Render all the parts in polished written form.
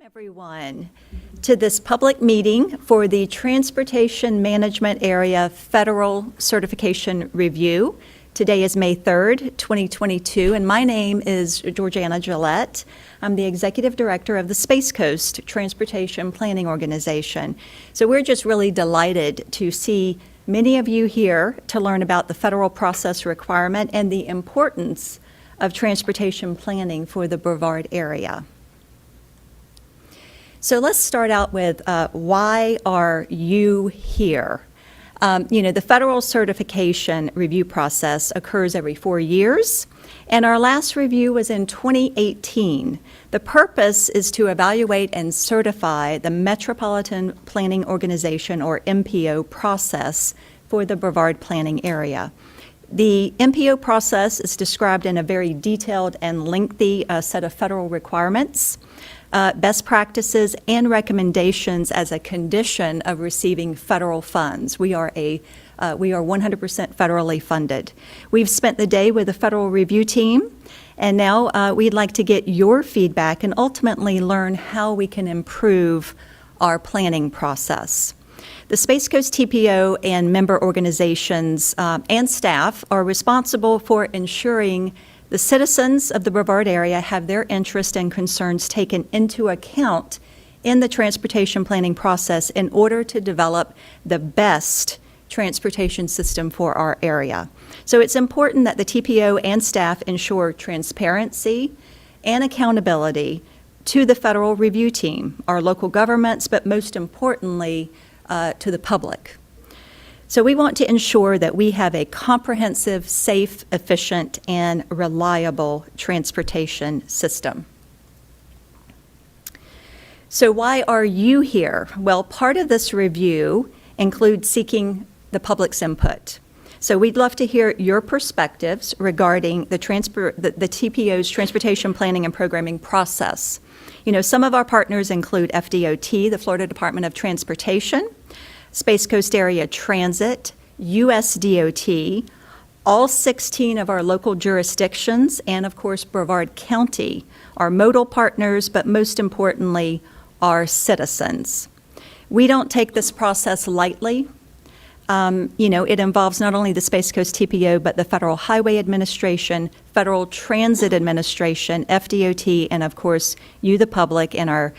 Everyone, to this public meeting for the Transportation Management Area Federal Certification Review. Today is May 3rd, 2022, and my name is 𝐲𝐸𝐷𝐸. I'm the Executive Director of the Space Coast Transportation Planning Organization. So we're just really delighted to see many of you here to learn about the federal process requirement and the importance of transportation planning for the Brevard area. So let's start out with why are you here? The federal certification review process occurs every 4 years, and our last review was in 2018. The purpose is to evaluate and certify the Metropolitan Planning Organization, or MPO, process for the Brevard planning area. The MPO process is described in a very detailed and lengthy set of federal requirements, best practices, and recommendations as a condition of receiving federal funds. We are 100% federally funded. We've spent the day with the federal review team, and now we'd like to get your feedback and ultimately learn how we can improve our planning process. The Space Coast TPO and member organizations and staff are responsible for ensuring the citizens of the Brevard area have their interests and concerns taken into account in the transportation planning process in order to develop the best transportation system for our area. So it's important that the TPO and staff ensure transparency and accountability to the federal review team, our local governments, but most importantly, to the public. So we want to ensure that we have a comprehensive, safe, efficient, and reliable transportation system. So why are you here? Well, part of this review includes seeking the public's input. So we'd love to hear your perspectives regarding the TPO's transportation planning and programming process. Some of our partners include FDOT, the Florida Department of Transportation, Space Coast Area Transit, USDOT, all 16 of our local jurisdictions, and of course Brevard County, our modal partners, but most importantly, our citizens. We don't take this process lightly. It involves not only the Space Coast TPO, but the Federal Highway Administration, Federal Transit Administration, FDOT, and of course, you, the public, and our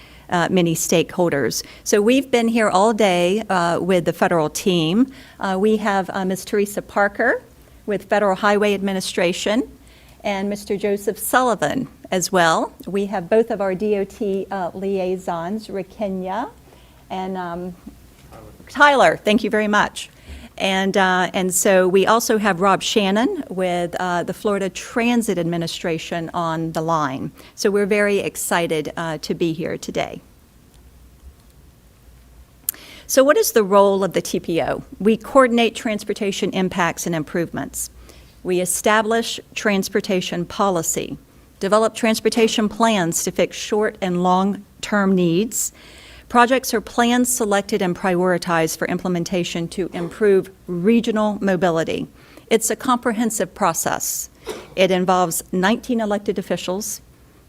many stakeholders. So we've been here all day with the federal team. We have Ms. Teresa Parker with Federal Highway Administration and Mr. Joseph Sullivan as well. We have both of our DOT liaisons, Rakenya and Tyler. Thank you very much. And so we also have Rob Shannon with the Florida Transit Administration on the line. So we're very excited to be here today. So what is the role of the TPO? We coordinate transportation impacts and improvements. We establish transportation policy, develop transportation plans to fix short and long-term needs. Projects are planned, selected, and prioritized for implementation to improve regional mobility. It's a comprehensive process. It involves 19 elected officials,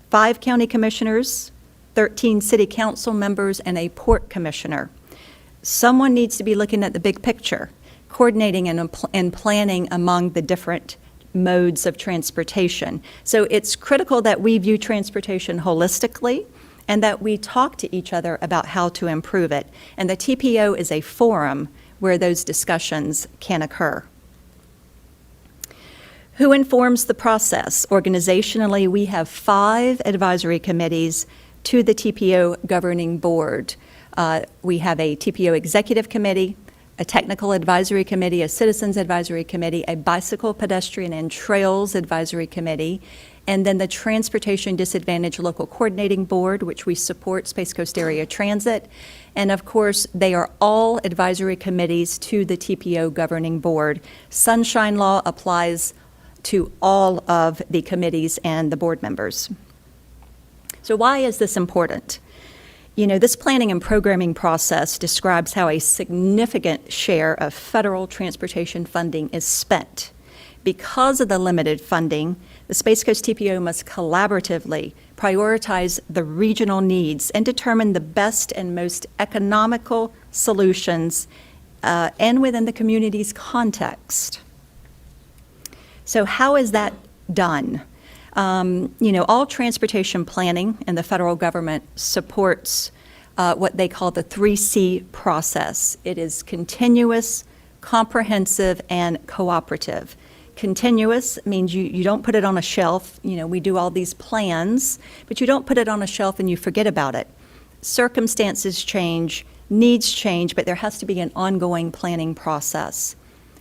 5 county commissioners, 13 city council members, and a port commissioner. Someone needs to be looking at the big picture, coordinating and planning among the different modes of transportation. So it's critical that we view transportation holistically and that we talk to each other about how to improve it. And the TPO is a forum where those discussions can occur. Who informs the process? Organizationally, we have 5 advisory committees to the TPO governing board. We have a TPO executive committee, a technical advisory committee, a citizens advisory committee, a bicycle, pedestrian, and trails advisory committee, and then the Transportation Disadvantaged Local Coordinating Board, which we support, Space Coast Area Transit. And of course, they are all advisory committees to the TPO governing board. Sunshine Law applies to all of the committees and the board members. So why is this important? This planning and programming process describes how a significant share of federal transportation funding is spent. Because of the limited funding, The Space Coast TPO must collaboratively prioritize the regional needs and determine the best and most economical solutions and within the community's context. So how is that done? All transportation planning in the federal government supports what they call the 3C process. It is continuous, comprehensive, and cooperative. Continuous means you don't put it on a shelf. We do all these plans, but you don't put it on a shelf and you forget about it. Circumstances change, needs change, but there has to be an ongoing planning process.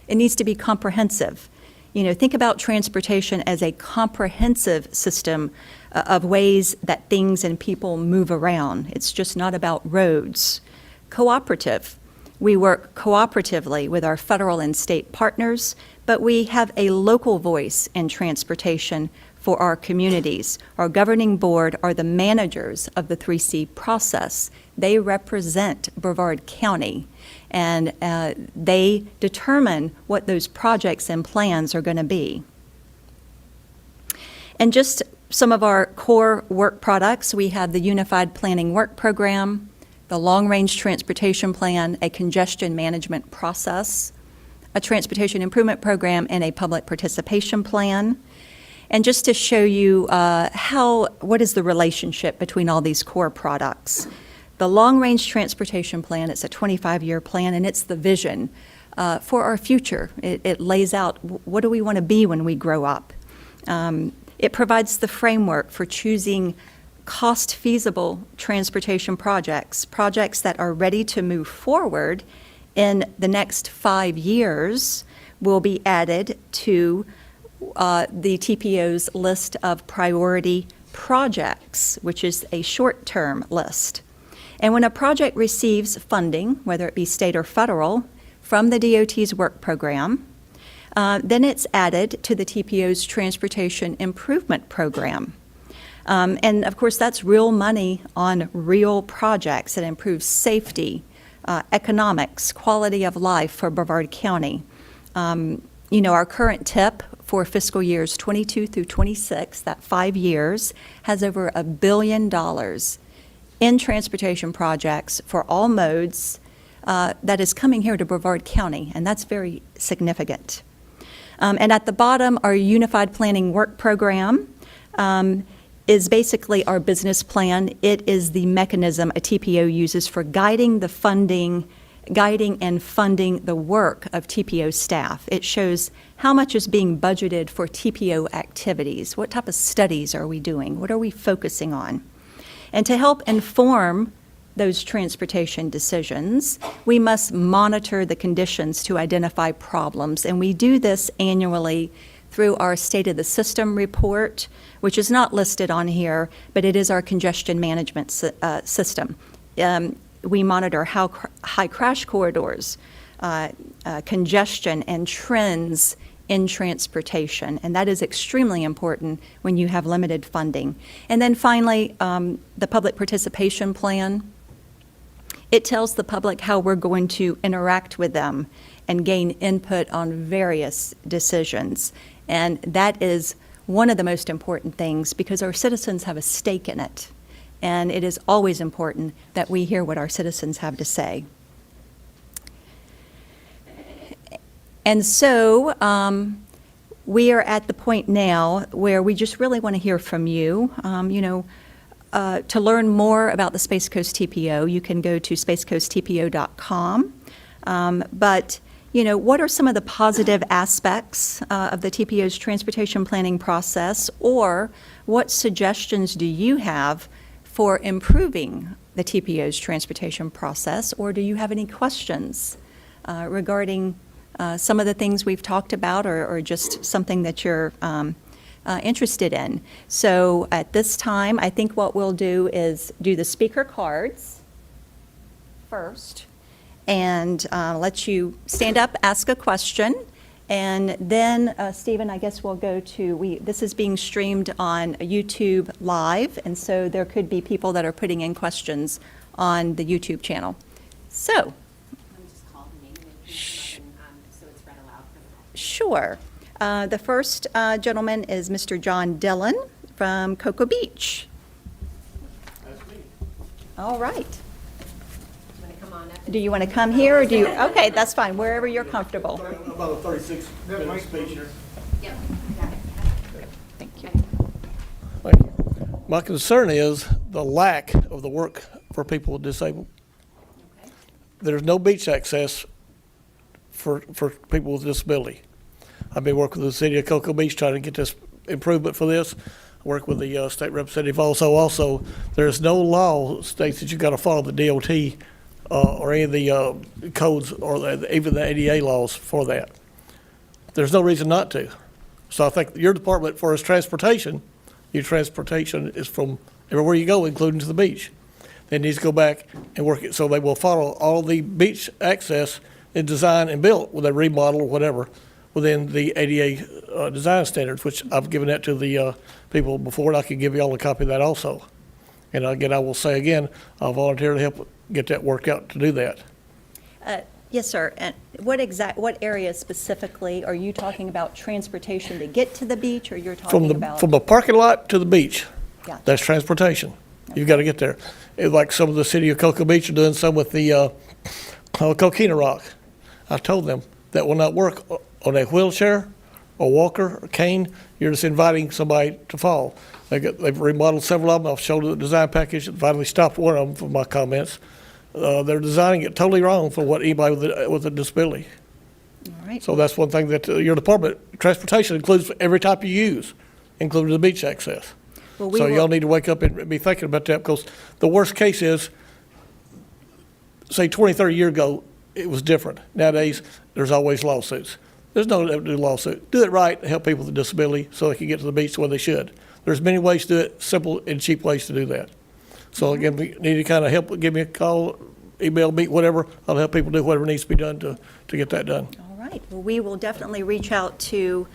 It needs to be comprehensive. Think about transportation as a comprehensive system of ways that things and people move around. It's just not about roads. Cooperative. We work cooperatively with our federal and state partners, but we have a local voice in transportation for our communities. Our governing board are the managers of the 3C process. They represent Brevard County, and they determine what those projects and plans are going to be. And just some of our core work products, we have the Unified Planning Work Program, the Long Range Transportation Plan, a congestion management process, a transportation improvement program, and a public participation plan. And just to show you what is the relationship between all these core products. The Long Range Transportation Plan, it's a 25-year plan, and it's the vision for our future. It lays out what do we want to be when we grow up. It provides the framework for choosing cost-feasible transportation projects that are ready to move forward in the next 5 years will be added to the TPO's list of priority projects, which is a short-term list. And when a project receives funding, whether it be state or federal, from the DOT's work program, then it's added to the TPO's Transportation Improvement Program. And of course, that's real money on real projects that improve safety, economics, quality of life for Brevard County. Our current TIP for fiscal years 22 through 26, that 5 years, has over $1 billion in transportation projects for all modes that is coming here to Brevard County, and that's very significant. And at the bottom, our Unified Planning Work Program is basically our business plan. It is the mechanism a TPO uses for guiding and funding the work of TPO staff. It shows how much is being budgeted for TPO activities. What type of studies are we doing? What are we focusing on? And to help inform those transportation decisions, we must monitor the conditions to identify problems. And we do this annually through our State of the System report, which is not listed on here, but it is our congestion management system. We monitor how high crash corridors, congestion, and trends in transportation, and that is extremely important when you have limited funding. And then finally, the public participation plan. It tells the public how we're going to interact with them and gain input on various decisions. And that is one of the most important things because our citizens have a stake in it. And it is always important that we hear what our citizens have to say. And so we are at the point now where we just really want to hear from you. To learn more about the Space Coast TPO, you can go to spacecoasttpo.com. But what are some of the positive aspects of the TPO's transportation planning process, or what suggestions do you have for improving the TPO's transportation process, or do you have any questions regarding some of the things we've talked about, or just something that you're interested in? So at this time, I think what we'll do is do the speaker cards first and let you stand up, ask a question, and then Stephen, I guess we'll go to, this is being streamed on YouTube Live, and so there could be people that are putting in questions on the YouTube channel. So. Let me just call the name and so it's read aloud for the record. Sure. The first gentleman is Mr. John Dillon from Cocoa Beach. That's me. All right. Want to come on up? Do you want to come here, or do you, okay, that's fine, wherever you're comfortable. About a 36-minute speech here. Yep, got it. Thank you. Thank you. My concern is the lack of the work for people disabled. Okay. There's no beach access for people with disability. I've been working with the city of Cocoa Beach trying to get this improvement for this. I work with the state representative also. There's no law that states that you've got to follow the DOT or any of the codes or even the ADA laws for that. There's no reason not to. So I think your department, for its transportation, your transportation is from everywhere you go, including to the beach. They need to go back and work it so they will follow all the beach access and design and built with a remodel or whatever within the ADA design standards, which I've given that to the people before, and I can give you all a copy of that also. And again, I will say again, I'll volunteer to help get that worked out to do that. Yes, sir. And what area specifically are you talking about? Transportation to get to the beach, or you're talking about? From the parking lot to the beach. Gotcha. That's transportation. You've got to get there. It's like some of the city of Cocoa Beach are doing some with the coquina rock. I told them that will not work on a wheelchair or walker or cane. You're just inviting somebody to fall. They've remodeled several of them. I've showed the design package and finally stopped one of them for my comments. They're designing it totally wrong for what anybody with a disability. All right. So that's one thing that your department, transportation includes every type you use, including the beach access. Well, we So will- y'all need to wake up and be thinking about that, because the worst case is, say 20, 30 years ago, it was different. Nowadays, there's always lawsuits. There's no need to do a lawsuit. Do it right and help people with a disability so they can get to the beach the way they should. There's many ways to do it, simple and cheap ways to do that. So again, we need to kind of help, give me a call, email me, whatever. I'll help people do whatever needs to be done to get that done. All right. Well, we will definitely reach out to,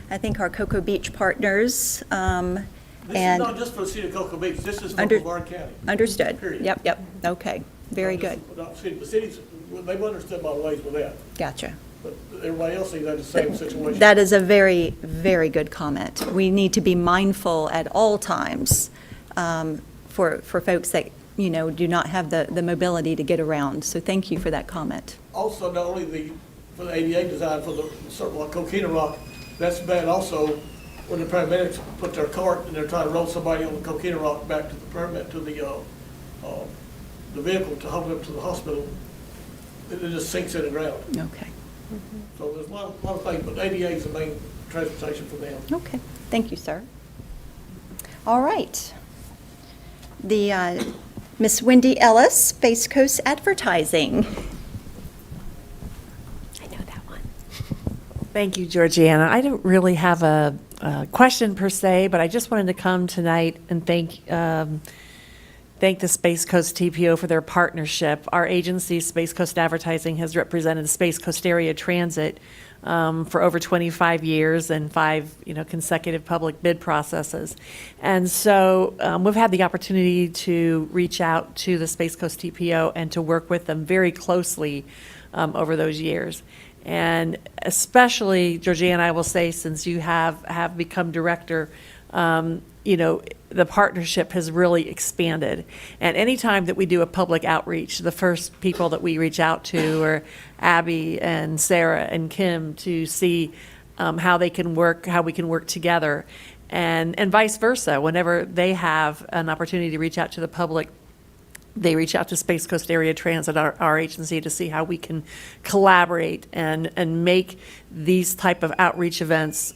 I think, our Cocoa Beach partners. This is not just for the city of Cocoa Beach. This is for Under- Brevard County. Understood. Period. Yep. Okay. Very good. The cities, they've understood my ways with that, Gotcha. but everybody else sees that the same situation. That is a very, very good comment. We need to be mindful at all times for folks that, do not have the mobility to get around. So thank you for that comment. Also, not only for the ADA design for the certain like coquina rock, that's bad also when the paramedics put their cart and they're trying to roll somebody on the coquina rock back to the permit, to the vehicle to haul them to the hospital. It just sinks in the ground. Okay. So there's a lot of things, but ADA is the main transportation for them. Okay. Thank you, sir. All right. The Miss Wendy Ellis, Space Coast Advertising. I know that one. Thank you, Georgiana. I don't really have a question per se, but I just wanted to come tonight and thank the Space Coast TPO for their partnership. Our agency, Space Coast Advertising, has represented the Space Coast Area Transit for over 25 years and 5 consecutive public bid processes. And so we've had the opportunity to reach out to the Space Coast TPO and to work with them very closely over those years. And especially, Georgiana, I will say, since you have become director, the partnership has really expanded. And anytime that we do a public outreach, the first people that we reach out to are Abby and Sarah and Kim to see how we can work together, and vice versa. Whenever they have an opportunity to reach out to the public, they reach out to Space Coast Area Transit, our agency, to see how we can collaborate and make these type of outreach events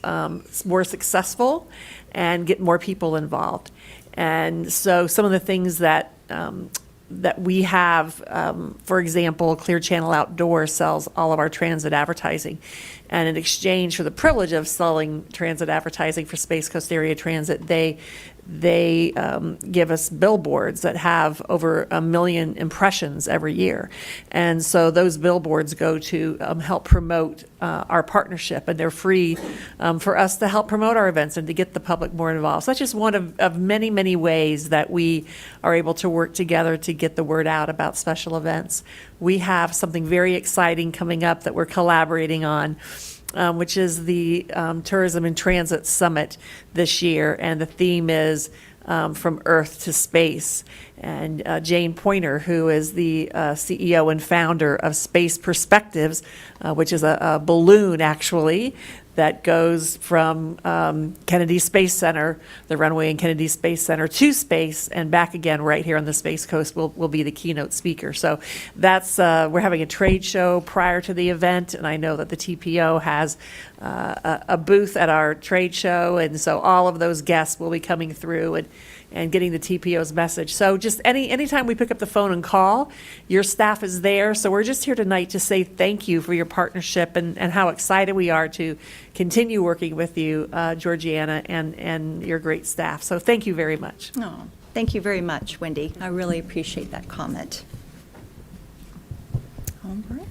more successful and get more people involved. And so some of the things that we have, for example, Clear Channel Outdoor sells all of our transit advertising. And in exchange for the privilege of selling transit advertising for Space Coast Area Transit, they give us billboards that have over 1 million impressions every year. And so those billboards go to help promote our partnership, and they're free for us to help promote our events and to get the public more involved. So that's just one of many, many ways that we are able to work together to get the word out about special events. We have something very exciting coming up that we're collaborating on. which is the Tourism and Transit Summit this year, and the theme is From Earth to Space. And Jane Pointer, who is the CEO and founder of Space Perspectives, which is a balloon, actually, that goes from Kennedy Space Center, the runway in Kennedy Space Center, to space and back again right here on the Space Coast will be the keynote speaker. So that's, we're having a trade show prior to the event, and I know that the TPO has a booth at our trade show, and so all of those guests will be coming through and getting the TPO's message. So just anytime we pick up the phone and call, your staff is there. So we're just here tonight to say thank you for your partnership and how excited we are to continue working with you, Georgiana, and your great staff. So thank you very much. Oh, thank you very much, Wendy. I really appreciate that comment. All right.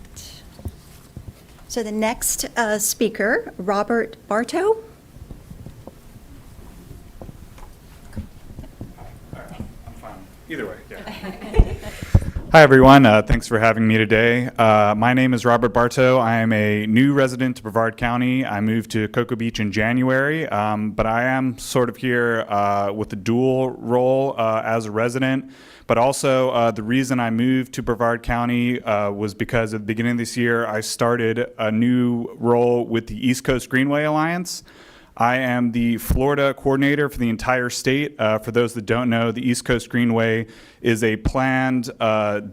So the next speaker, Robert Bartow. I'm fine. Either way, yeah. Hi, everyone. Thanks for having me today. My name is Robert Bartow. I am a new resident to Brevard County. I moved to Cocoa Beach in January, but I am sort of here with a dual role as a resident. But also, the reason I moved to Brevard County was because at the beginning of this year, I started a new role with the East Coast Greenway Alliance. I am the Florida coordinator for the entire state. For those that don't know, the East Coast Greenway is a planned,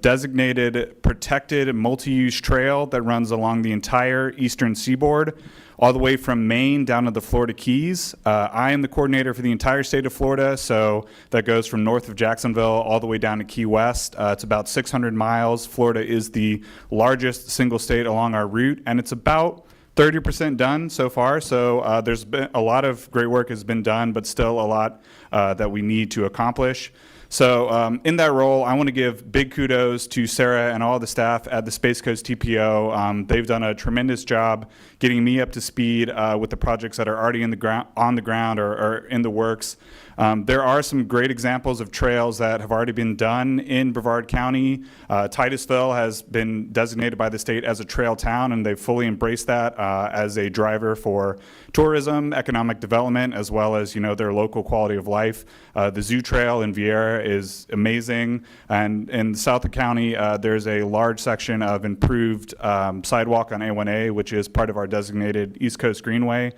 designated, protected, multi-use trail that runs along the entire eastern seaboard, all the way from Maine down to the Florida Keys. I am the coordinator for the entire state of Florida, so that goes from north of Jacksonville all the way down to Key West. It's about 600 miles. Florida is the largest single state along our route, and it's about 30% done so far, so there's been a lot of great work has been done, but still a lot that we need to accomplish. So in that role, I want to give big kudos to Sarah and all the staff at the Space Coast TPO. They've done a tremendous job getting me up to speed with the projects that are already on the ground or in the works. There are some great examples of trails that have already been done in Brevard County. Titusville has been designated by the state as a trail town, and they've fully embraced that as a driver for tourism, economic development, as well as their local quality of life. The Zoo Trail in Vieira is amazing, and in the south of county, there's a large section of improved sidewalk on A1A, which is part of our designated East Coast Greenway.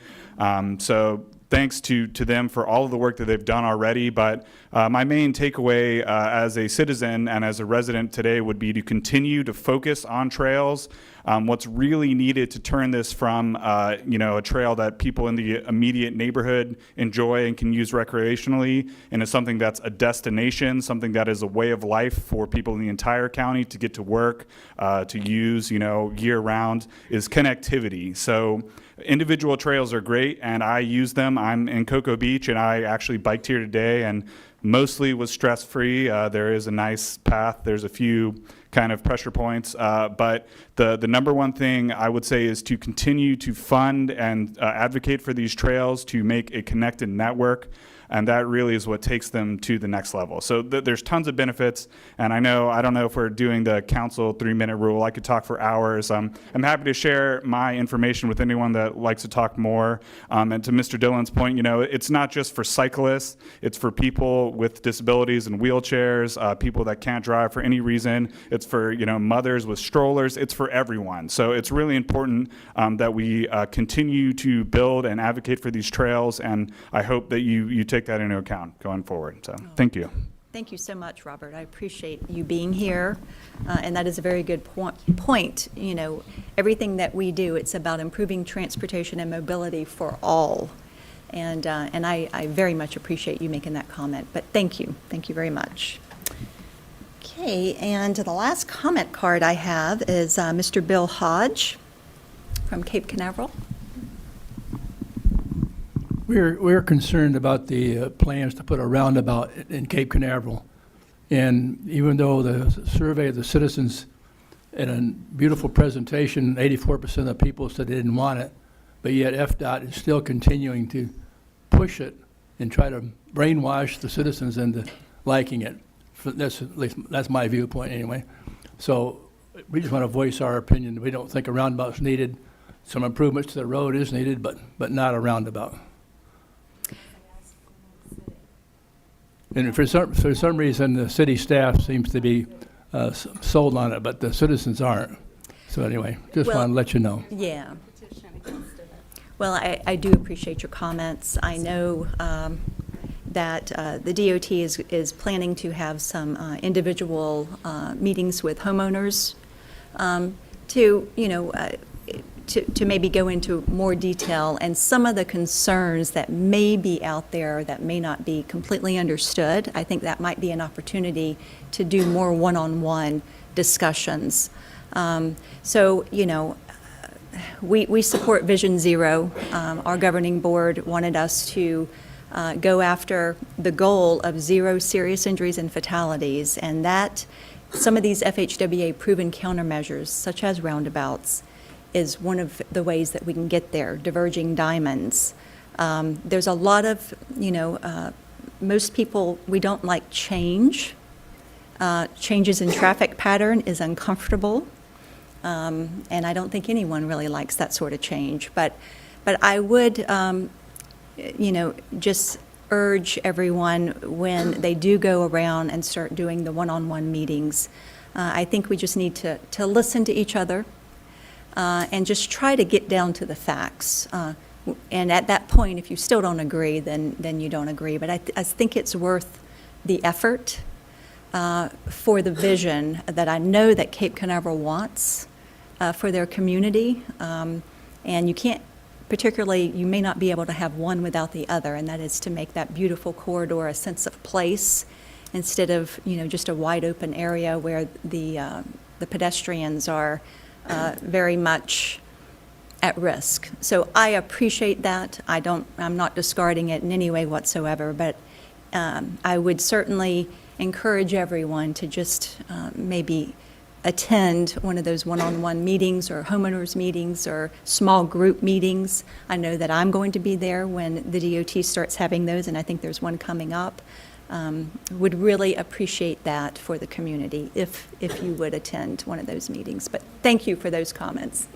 So thanks to them for all of the work that they've done already, but my main takeaway as a citizen and as a resident today would be to continue to focus on trails. What's really needed to turn this from a trail that people in the immediate neighborhood enjoy and can use recreationally into something that's a destination, something that is a way of life for people in the entire county to get to work, to use year round, is connectivity. So individual trails are great, and I use them. I'm in Cocoa Beach, and I actually biked here today, and mostly was stress-free. There is a nice path. There's a few kind of pressure points, but the number one thing I would say is to continue to fund and advocate for these trails to make a connected network. And that really is what takes them to the next level. So there's tons of benefits, and I don't know if we're doing the council 3-minute rule. I could talk for hours. I'm happy to share my information with anyone that likes to talk more. And to Mr. Dillon's point, it's not just for cyclists. It's for people with disabilities and wheelchairs, people that can't drive for any reason. It's for mothers with strollers. It's for everyone. So it's really important that we continue to build and advocate for these trails, and I hope that you take that into account going forward. So thank you. Thank you so much, Robert. I appreciate you being here, and that is a very good point. Everything that we do, it's about improving transportation and mobility for all. And I very much appreciate you making that comment. But thank you very much. Okay, and the last comment card I have is Mr. Bill Hodge from Cape Canaveral. We're concerned about the plans to put a roundabout in Cape Canaveral. And even though the survey of the citizens in a beautiful presentation, 84% of the people said they didn't want it, but yet FDOT is still continuing to push it and try to brainwash the citizens into liking it. That's my viewpoint anyway. So we just want to voice our opinion. We don't think a roundabout's needed. some improvements to the road is needed, but not a roundabout. And for some reason, the city staff seems to be sold on it, but the citizens aren't. So anyway, just Well- want to let you know. Yeah. Well, I do appreciate your comments. I know that the DOT is planning to have some individual meetings with homeowners to, to maybe go into more detail and some of the concerns that may be out there that may not be completely understood. I think that might be an opportunity to do more one-on-one discussions. So, we support Vision Zero. Our governing board wanted us to go after the goal of 0 serious injuries and fatalities, and that some of these FHWA proven countermeasures, such as roundabouts, is one of the ways that we can get there, diverging diamonds. There's a lot of, most people, we don't like change. Changes in traffic pattern is uncomfortable. And I don't think anyone really likes that sort of change. But I would, just urge everyone when they do go around and start doing the one-on-one meetings, I think we just need to listen to each other and just try to get down to the facts. And at that point, if you still don't agree, then you don't agree. But I think it's worth the effort for the vision that I know that Cape Canaveral wants for their community. And you can't, particularly, you may not be able to have one without the other, and that is to make that beautiful corridor a sense of place instead of, just a wide open area where the pedestrians are very much at risk. So I appreciate that. I'm not discarding it in any way whatsoever, but I would certainly encourage everyone to just maybe attend one of those one-on-one meetings or homeowners meetings or small group meetings. I know that I'm going to be there when the DOT starts having those, and I think there's one coming up. Would really appreciate that for the community if you would attend one of those meetings. But thank you for those comments.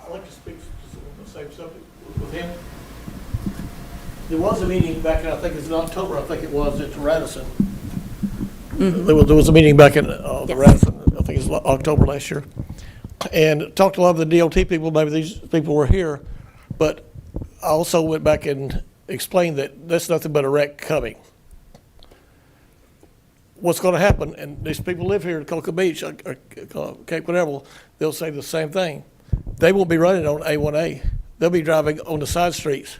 I'd like to speak to the same subject with him. There was a meeting back in, I think it's in October, I think it was, at Radisson. There was a meeting back in the Yes. Radisson, I think it was October last year. And talked to a lot of the DOT people, maybe these people were here, but I also went back and explained that that's nothing but a wreck coming. What's going to happen, and these people live here in Cocoa Beach, or Cape Canaveral, they'll say the same thing. They won't be running on A1A. They'll be driving on the side streets.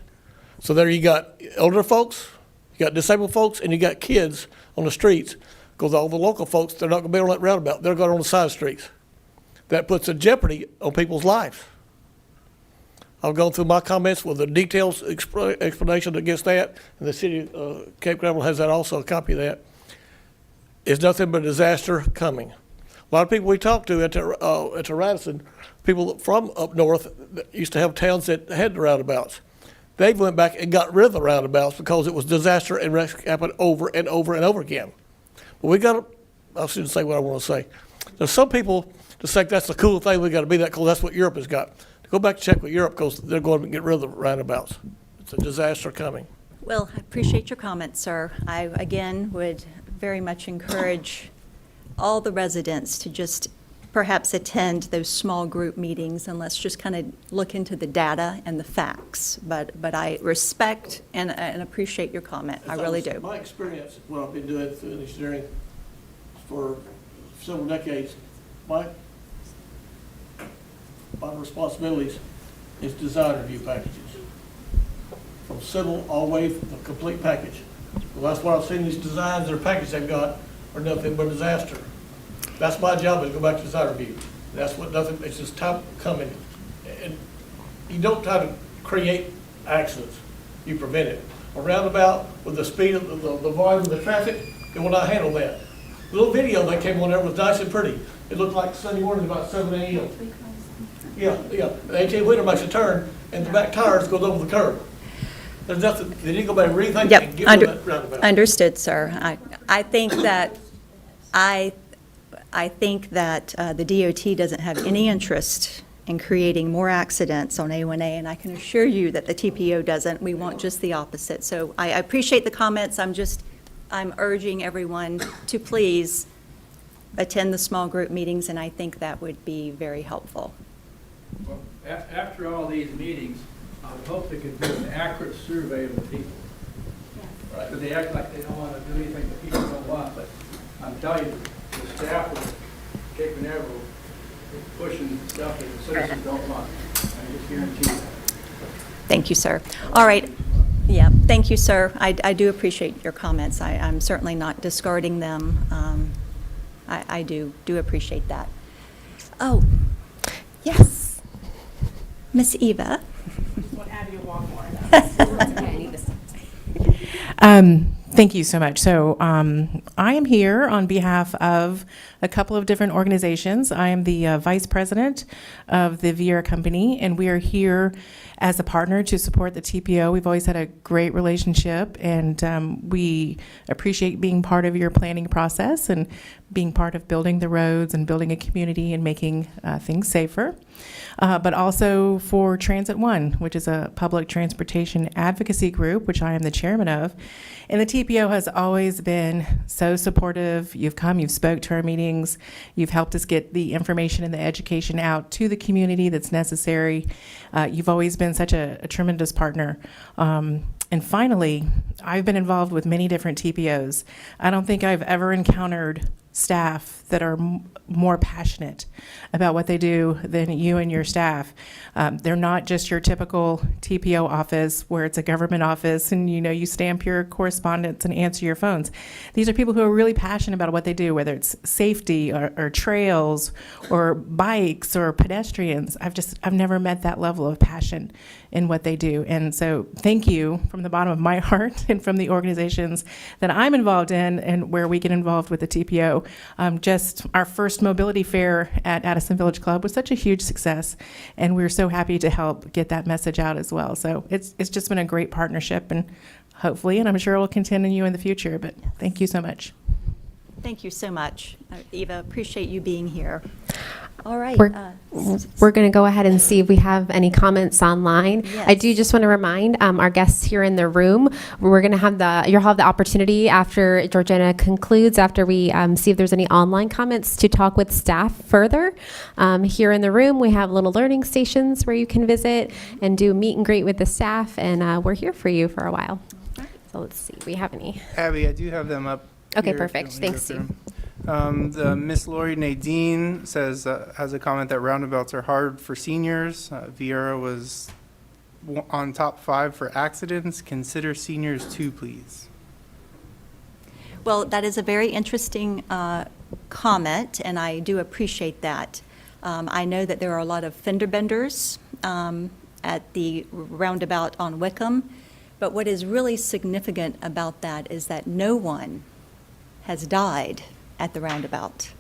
So there you got elder folks, you got disabled folks, and you got kids on the streets, because all the local folks, they're not going to be on that roundabout. They're going on the side streets. That puts a jeopardy on people's lives. I've gone through my comments with a detailed explanation against that, and the city of Cape Canaveral has that also, a copy of that. It's nothing but a disaster coming. A lot of people we talked to at the Radisson, people from up north that used to have towns that had the roundabouts. They went back and got rid of the roundabouts because it was disaster and wrecks happened over and over and over again. But we got to, I shouldn't say what I want to say. There's some people that think that's the cool thing, we got to be that cool, that's what Europe has got. Go back and check with Europe because they're going to get rid of the roundabouts. It's a disaster coming. Well, I appreciate your comments, sir. I, again, would very much encourage all the residents to just perhaps attend those small group meetings, and let's just kind of look into the data and the facts. But I respect and appreciate your comment. I really do. My experience, what I've been doing through engineering for several decades, my responsibilities is design review packages. From civil all the way to the complete package. Well, that's what I've seen, these designs or packages they've got are nothing but disaster. That's my job, is go back to design review. That's what nothing, it's just time coming. And you don't try to create accidents, you prevent it. A roundabout with the speed of the volume of the traffic, it will not handle that. The little video that came on there was nice and pretty. It looked like Sunday morning about 7 a.m. Yeah. The 18-wheeler makes a turn and the back tires goes over the curb. There's nothing, they didn't go back and rethink it and get rid of that roundabout. Understood, sir. I think that I think that the DOT doesn't have any interest and creating more accidents on A1A, and I can assure you that the TPO doesn't. We want just the opposite. So I appreciate the comments. I'm urging everyone to please attend the small group meetings, and I think that would be very helpful. Well, after all these meetings, I would hope they could do an accurate survey of the people. Right. Because they act like they don't want to do anything the people don't want, but I'm telling you, the staff of Cape Canaveral is pushing stuff that the citizens don't want. I just guarantee you that. Thank you, sir. All right. Yeah, thank you, sir. I do appreciate your comments. I'm certainly not discarding them. I do appreciate that. Oh, yes. Miss Eva. Okay, I need this. Thank you so much. So I am here on behalf of a couple of different organizations. I am the vice president of the Vieira Company, and we are here as a partner to support the TPO. We've always had a great relationship, and we appreciate being part of your planning process and being part of building the roads and building a community and making things safer. But also for Transit One, which is a public transportation advocacy group, which I am the chairman of. And the TPO has always been so supportive. You've come, you've spoke to our meetings, you've helped us get the information and the education out to the community that's necessary. You've always been such a tremendous partner. And finally, I've been involved with many different TPOs. I don't think I've ever encountered staff that are more passionate about what they do than you and your staff. They're not just your typical TPO office where it's a government office and you stamp your correspondence and answer your phones. These are people who are really passionate about what they do, whether it's safety or trails or bikes or pedestrians. I've never met that level of passion in what they do. And so thank you from the bottom of my heart and from the organizations that I'm involved in and where we get involved with the TPO. Just our first mobility fair at Addison Village Club was such a huge success, and we're so happy to help get that message out as well. So it's just been a great partnership, and hopefully, and I'm sure it will continue in the future, but thank you so much. Thank you so much, Eva. Appreciate you being here. All right. We're going to go ahead and see if we have any comments online. Yes. I do just want to remind our guests here in the room, we're going to have you'll have the opportunity after Georgiana concludes, after we see if there's any online comments, to talk with staff further. Here in the room, we have little learning stations where you can visit and do meet and greet with the staff, and we're here for you for a while. So let's see, we have any. Abby, I do have them up. Okay, here if perfect. you want me to Thanks, go through them. The Miss Lori Nadine says, has a comment that roundabouts are hard for seniors. Vieira was on top 5 for accidents. Consider seniors too, please. Well, that is a very interesting comment, and I do appreciate that. I know that there are a lot of fender benders at the roundabout on Wickham, but what is really significant about that is that no one has died at the roundabout.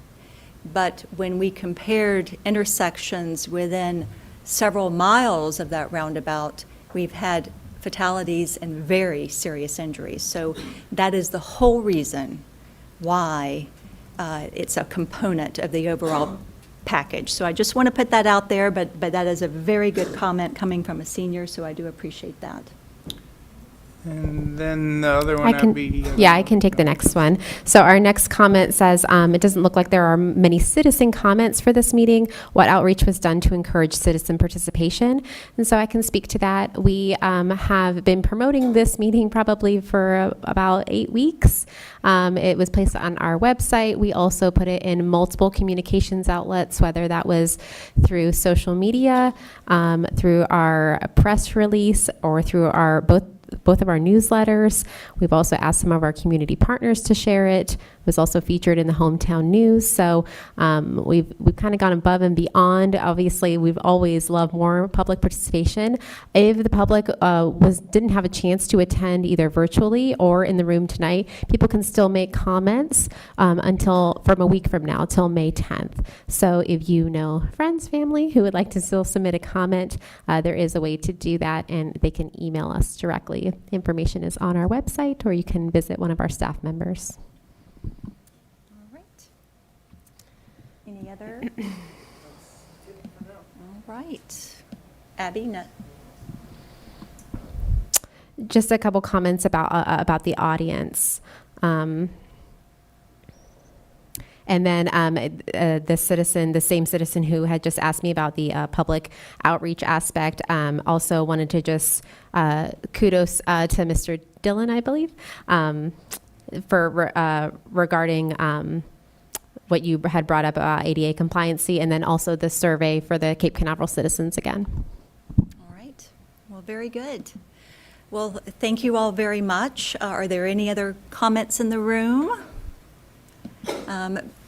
But when we compared intersections within several miles of that roundabout, we've had fatalities and very serious injuries. So that is the whole reason why it's a component of the overall package. So I just want to put that out there, but that is a very good comment coming from a senior, so I do appreciate that. And then the other one, Abby. I can take the next one. So our next comment says, it doesn't look like there are many citizen comments for this meeting. What outreach was done to encourage citizen participation? And so I can speak to that. We have been promoting this meeting probably for about 8 weeks. It was placed on our website. We also put it in multiple communications outlets, whether that was through social media, through our press release, or through our both of our newsletters. We've also asked some of our community partners to share it. It was also featured in the hometown news. So we've kind of gone above and beyond. Obviously, we've always loved more public participation. If the public didn't have a chance to attend either virtually or in the room tonight, people can still make comments from a week from now till May 10th. So if you know friends, family who would like to still submit a comment, there is a way to do that, and they can email us directly. Information is on our website, or you can visit one of our staff members. All right. Any other? right. Abby, no. Just a couple comments about the audience. And then the same citizen who had just asked me about the public outreach aspect, also wanted to just kudos to Mr. Dillon, I believe, for regarding what you had brought up about ADA compliancy, and then also the survey for the Cape Canaveral citizens again. All right. Well, very good. Well, thank you all very much. Are there any other comments in the room?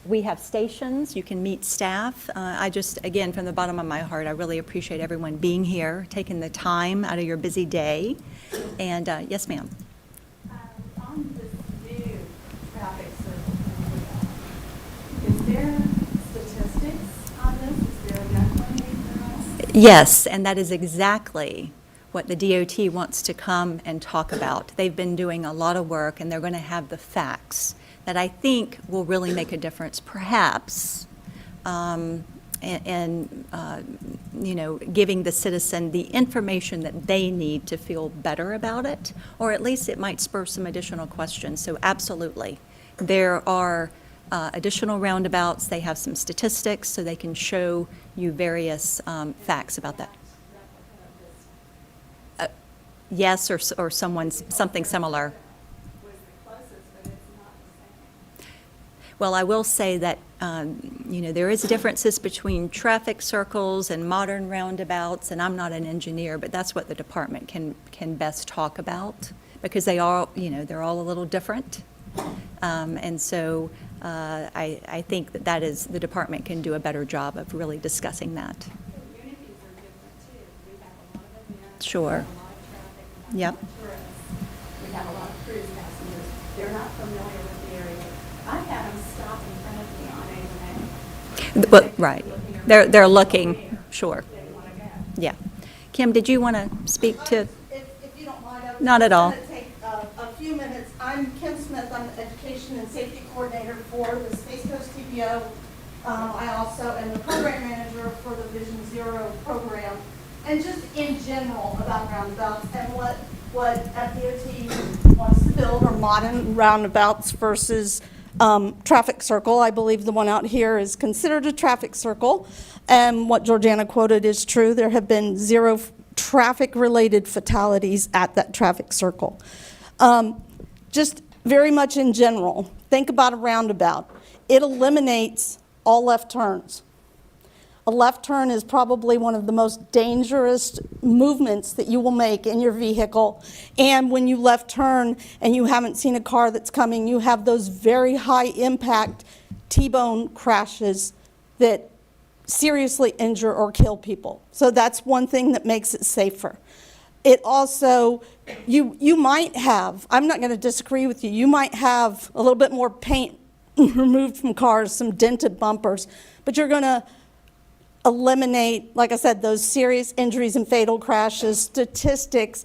We have stations. You can meet staff. I just, again, from the bottom of my heart, I really appreciate everyone being here, taking the time out of your busy day. And yes, ma'am. On this new traffic circle, is there statistics on this? Is there a deadline for us? Yes, and that is exactly what the DOT wants to come and talk about. They've been doing a lot of work, and they're going to have the facts that I think will really make a difference, perhaps, and you know, giving the citizen the information that they need to feel better about it, or at least it might spur some additional questions. So absolutely, there are additional roundabouts. They have some statistics, so they can show you various facts about that. Yes, or something similar. Well, I will say that, you know, there is differences between traffic circles and modern roundabouts, and I'm not an engineer, but that's what the department can best talk about, because they are, you know, they're all a little different. And so I think that is, the department can do a better job of really discussing that. The communities are different too. We have a lot of events. Sure. We have a lot of traffic. Yep. Tourists. We have a lot of cruise passengers. They're not familiar with the area. I had them stop in front of me on A&A. But, right. They're looking, sure. Yeah. Kim, did you want to speak to? If you don't mind, I was Not at all. going to take a few minutes. I'm Kim Smith. I'm the Education and Safety Coordinator for the Space Coast TPO. I also am the Program Manager for the Vision Zero program. And just in general about roundabouts and what FDOT wants to build are modern roundabouts versus traffic circle. I believe the one out here is considered a traffic circle. And what Georgiana quoted is true. There have been 0 traffic-related fatalities at that traffic circle. Just very much in general, think about a roundabout. It eliminates all left turns. A left turn is probably one of the most dangerous movements that you will make in your vehicle. And when you left turn and you haven't seen a car that's coming, you have those very high impact T-bone crashes that seriously injure or kill people. So that's one thing that makes it safer. It also, you might have, I'm not going to disagree with you, you might have a little bit more paint removed from cars, some dented bumpers, but you're going to eliminate, like I said, those serious injuries and fatal crashes. Statistics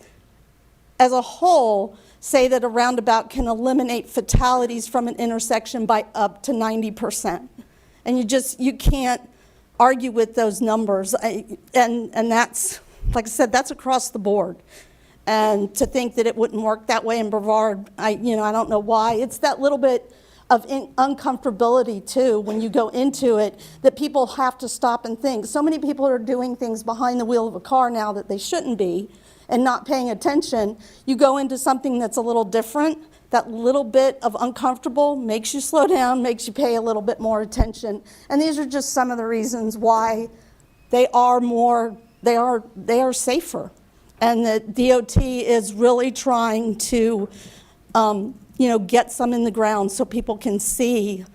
as a whole say that a roundabout can eliminate fatalities from an intersection by up to 90%. And you can't argue with those numbers. And that's, like I said, that's across the board. And to think that it wouldn't work that way in Brevard, I don't know why. It's that little bit of uncomfortability too when you go into it that people have to stop and think. So many people are doing things behind the wheel of a car now that they shouldn't be and not paying attention. You go into something that's a little different, that little bit of uncomfortable makes you slow down, makes you pay a little bit more attention. And these are just some of the reasons why they are safer. And the DOT is really trying to get some in the ground so people can see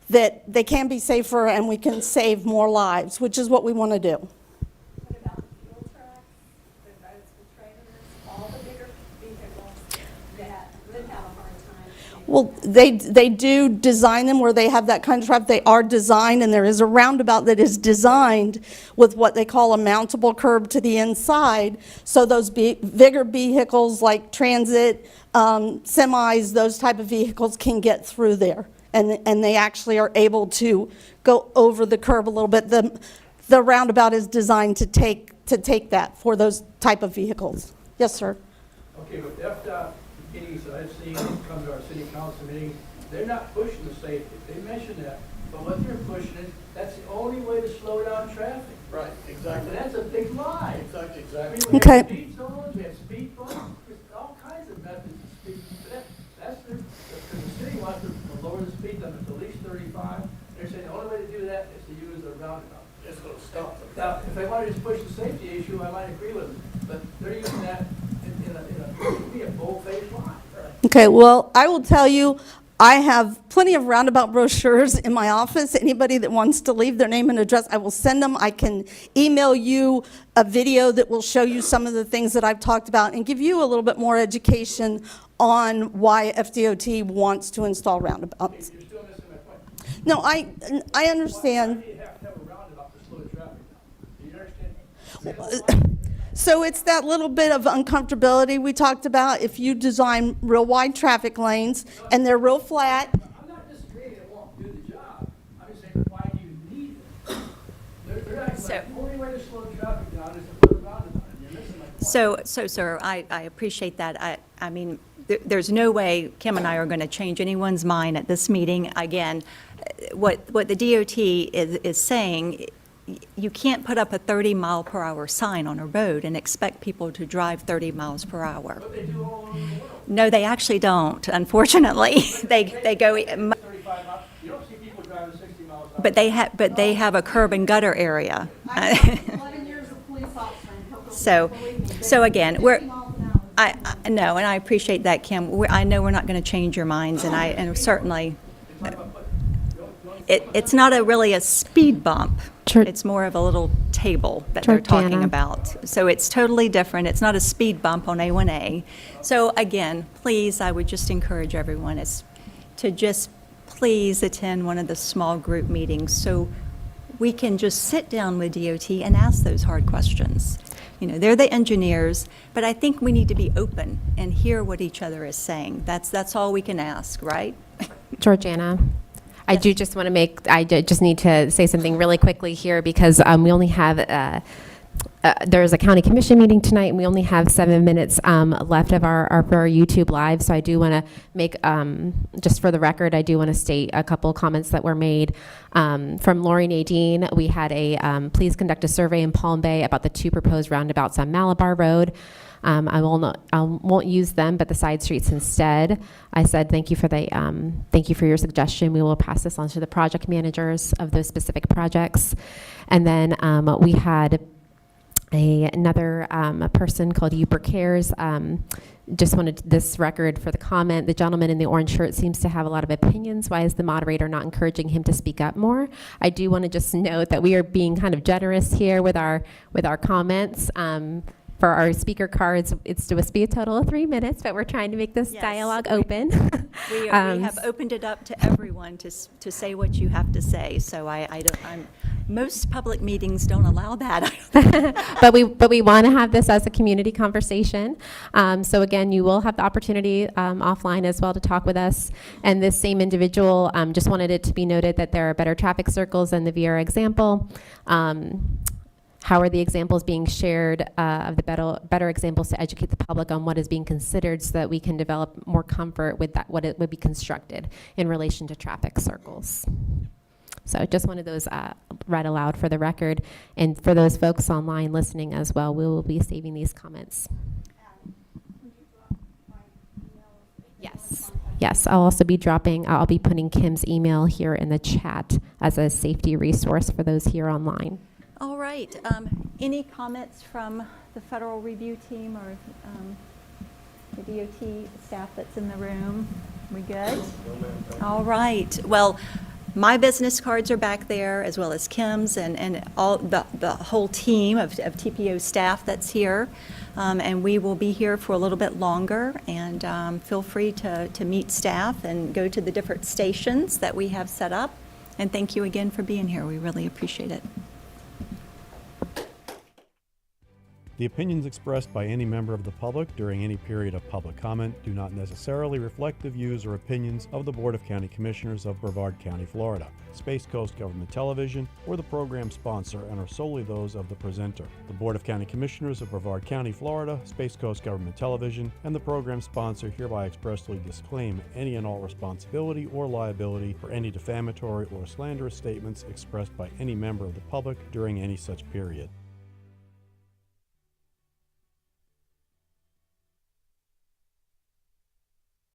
that they can be safer and we can save more lives, which is what we want to do. What about the fuel trucks, the boats, the trailers, all the bigger vehicles that would have a hard time? Well, they do design them where they have that kind of traffic. They are designed, and there is a roundabout that is designed with what they call a mountable curb to the inside, so those bigger vehicles like transit, semis, those type of vehicles can get through there. And they actually are able to go over the curb a little bit. the roundabout is designed to take that for those type of vehicles. Yes, sir. Okay, but FDOT meetings that I've seen come to our city council meetings, they're not pushing the safety. They mention that, but what they're pushing is, that's the only way to slow down traffic. Right, exactly. And that's a big lie. Exactly, I mean, exactly. we Okay. have speed zones, we have speed bumps, there's all kinds of methods of speed. That's because the city wants to lower the speed limit to at least 35. They're saying the only way to do that is to use a roundabout. It's going to stop them. Now, if they wanted to push the safety issue, I might agree with them, but they're using that to be a bold-faced lie. Okay, well, I will tell you, I have plenty of roundabout brochures in my office. Anybody that wants to leave their name and address, I will send them. I can email you a video that will show you some of the things that I've talked about and give you a little bit more education on why FDOT wants to install roundabouts. You're still missing my point. No, I understand. Why do you have to have a roundabout to slow the traffic down? Do you understand? So it's that little bit of uncomfortability we talked about. If you design real wide traffic lanes and they're real flat, I'm not disagreeing it won't do the job. I'm just saying, why do you need it? They're acting like the only way to slow traffic down is to put a roundabout, and you're missing my point. So, sir, I appreciate that. I mean, there's no way Kim and I are going to change anyone's mind at this meeting. Again, what the DOT is saying, you can't put up a 30-mile-per-hour sign on a road and expect people to drive 30 miles per hour. But they do all over the world. No, they actually don't, unfortunately. They go, 35 miles. You don't see people driving 60 miles an hour. but they have a curb and gutter area. I have 11 years of police officer in Cocoa Beach, So, believe me. so again, we're, 50 miles an hour. I know, and I appreciate that, Kim. I know we're not going to change your minds, and certainly, it's not really a speed bump. Sure. It's more of a little table that they're talking Georgiana. about. So it's totally different. It's not a speed bump on A1A. So again, please, I would just encourage everyone is to just please attend one of the small group meetings so we can just sit down with DOT and ask those hard questions. You know, they're the engineers, but I think we need to be open and hear what each other is saying. That's all we can ask, right? Georgiana, I do just want to just need to say something really quickly here because we only have, there's a county commission meeting tonight and we only have 7 minutes left of our YouTube live. So I do want to make, just for the record, I do want to state a couple of comments that were made from Lori Nadine. We had a please conduct a survey in Palm Bay about the 2 proposed roundabouts on Malabar Road. I won't use them, but the side streets instead. I said thank you for your suggestion. We will pass this on to the project managers of those specific projects. And then we had another person called 𝐢𝐸𝐻𝐫𝐸 just wanted this record for the comment. The gentleman in the orange shirt seems to have a lot of opinions. Why is the moderator not encouraging him to speak up more? I do want to just note that we are being kind of generous here with our comments. For our speaker cards, it's supposed to be a total of 3 minutes, but we're trying to make this Yes. dialogue open. We have opened it up to everyone to say what you have to say. So most public meetings don't allow that. but we want to have this as a community conversation. So again, you will have the opportunity offline as well to talk with us. And this same individual just wanted it to be noted that there are better traffic circles than the Vieira example. How are the examples being shared of the better examples to educate the public on what is being considered so that we can develop more comfort with that, what it would be constructed in relation to traffic circles. So I just wanted those read aloud for the record. And for those folks online listening as well, we will be saving these comments. Yes. Yes, I'll also be I'll be putting Kim's email here in the chat as a safety resource for those here online. All right. Any comments from the Federal Review team or the DOT staff that's in the room? We good? All right. Well, my business cards are back there, as well as Kim's and all the whole team of TPO staff that's here. And we will be here for a little bit longer. And feel free to meet staff and go to the different stations that we have set up. And thank you again for being here. We really appreciate it. The opinions expressed by any member of the public during any period of public comment do not necessarily reflect the views or opinions of the Board of County Commissioners of Brevard County, Florida, Space Coast Government Television, or the program sponsor, and are solely those of the presenter. The Board of County Commissioners of Brevard County, Florida, Space Coast Government Television, and the program sponsor hereby expressly disclaim any and all responsibility or liability for any defamatory or slanderous statements expressed by any member of the public during any such period.